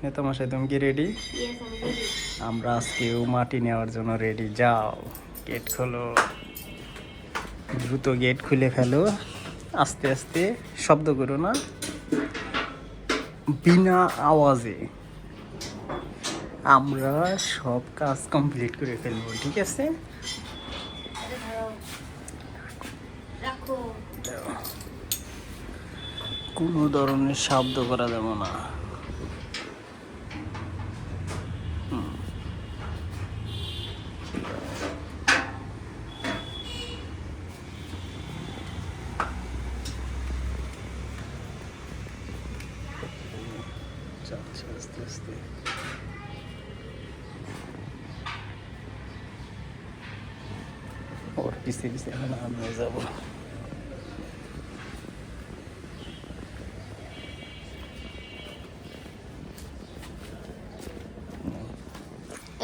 নেতামশাই তুমি কি রেডি? আমরা আজকেও মাটি নেওয়ার জন্য রেডি। যাও, গেট খোলো, দ্রুত গেট খুলে ফেলো, আস্তে আস্তে, শব্দ করো না, বিনা আওয়াজে আমরা সব কাজ কমপ্লিট করে ফেলবো, ঠিক আছে? কোনো ধরনের শব্দ করা যাবে না। যাচ্ছে আস্তে আস্তে। ওর পিছে পিছে এখন আমিও যাবো।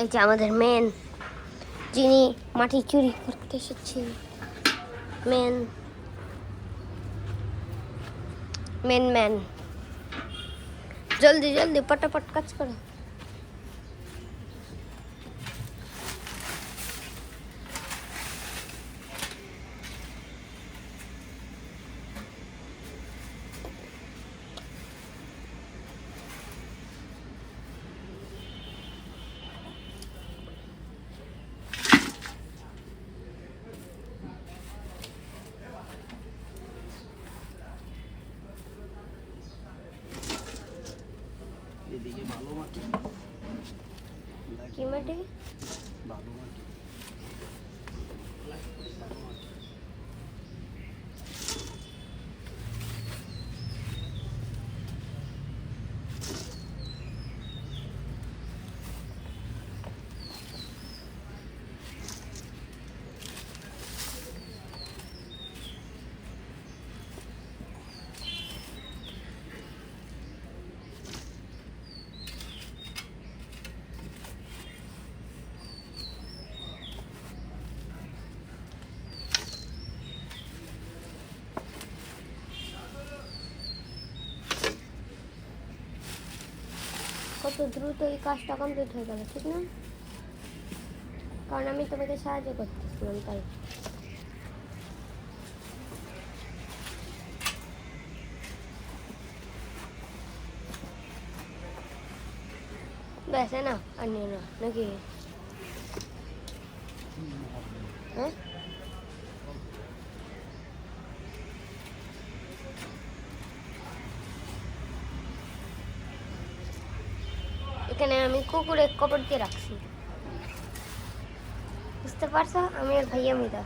এই যে আমাদের মেন, যিনি মাটি চুরি করতে এসেছে, মেন মেন ম্যান, জলদি জলদি পটাপট কাজ করো। এদিকে ভালো মাটি, কি মাটি? ভালো মাটি। কত দ্রুত এই কাজটা কমপ্লিট হয়ে গেল, ঠিক না? কারণ আমি তোমাকে সাহায্য করতেছিলাম, তাই। ব্যাস, না আর নিও না নাকি? হ্যাঁ, এখানে আমি কুকুরের কবর দিয়ে রাখছি, বুঝতে পারছো? আমি আর ভাইয়া মিলা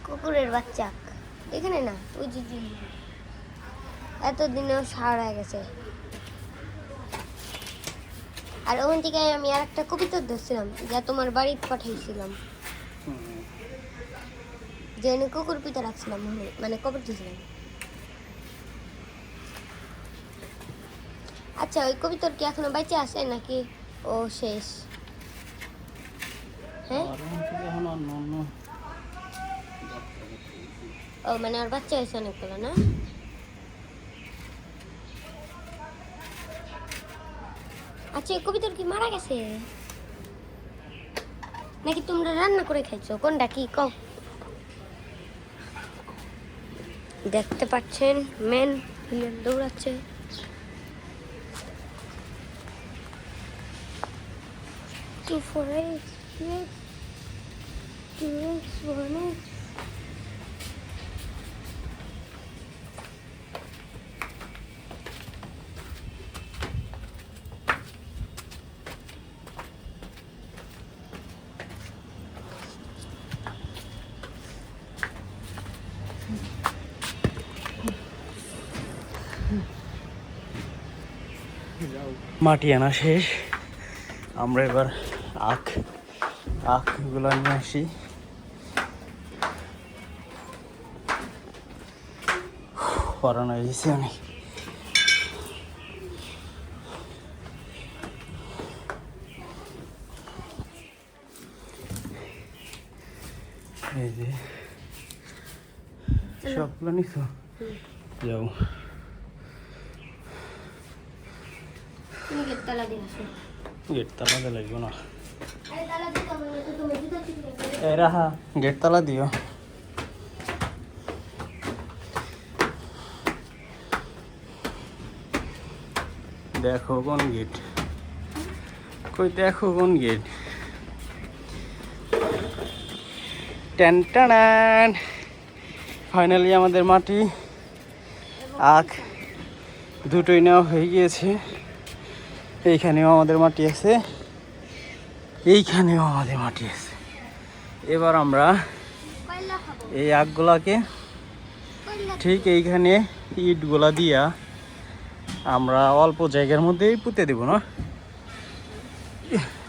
কুকুরের বাচ্চা এখানে না, ওই যে এতদিনেও সারা হয়ে গেছে। আর ওখান থেকে আমি আর একটা কবিতা ধরছিলাম, যা তোমার বাড়িতে পাঠাইছিলাম, যে কুকুর পিতা রাখছিলাম, মানে কবর দিয়েছিলাম। আচ্ছা, ওই কবিতার কি এখনো বেঁচে আছে নাকি ও শেষ? হ্যাঁ, ও মানে ওর বাচ্চা হয়েছে অনেকগুলো, না? আচ্ছা, এই কবিতার কি মারা গেছে নাকি তোমরা রান্না করে খাইছো? কোনটা কি কও? দেখতে পাচ্ছেন মেন ভিলেন দৌড়াচ্ছে। Two for eight, yes. 2x, 1x. মাটি আনা শেষ, আমরা এবার আখগুলো নিয়ে আসি। পরানো হয়েছে অনেক। এই যে সবগুলো নিছো, যাও তুমি গেট তালা দিয়ে আসো। গেট তালা দিয়ে লাগবে না। আরে তালা দিতে হবে না তো, তুমি জুতা চিপে দেবে। এ রাহা গেট তালা দিও। দেখো কোন গেট, কই দেখো কোন গেট। টেন টান, ফাইনালি আমাদের মাটি আখ দুটোই নেওয়া হয়ে গিয়েছে। এইখানেও আমাদের মাটি আছে, এইখানেও আমাদের মাটি আছে। এবার আমরা কয়লা খাবো, এই আখগুলাকে কয়লা। ঠিক এইখানে ইটগুলা দিয়া আমরা অল্প জায়গার মধ্যেই পুঁতে দেব না?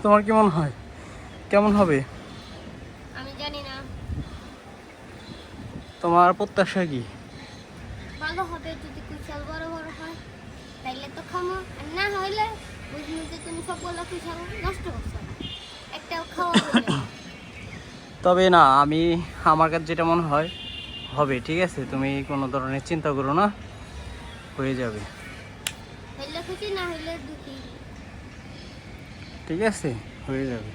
তোমার কেমন হয়, কেমন হবে আমি জানি না, তোমার প্রত্যাশা কি? ভালো হবে যদি কুচাল বড় বড় হয়, তাইলে তো খামো। আর না হইলে বুঝলি যে তুমি সবগুলো কুচাল নষ্ট করছো, একটাও খাওয়া হবে না। তবে না, আমার কাছে যেটা মনে হয় হবে, ঠিক আছে? তুমি কোনো ধরনের চিন্তা করো না, হয়ে যাবে, হইলে খুশি, না হইলে দুঃখী। ঠিক আছে? হয়ে যাবে।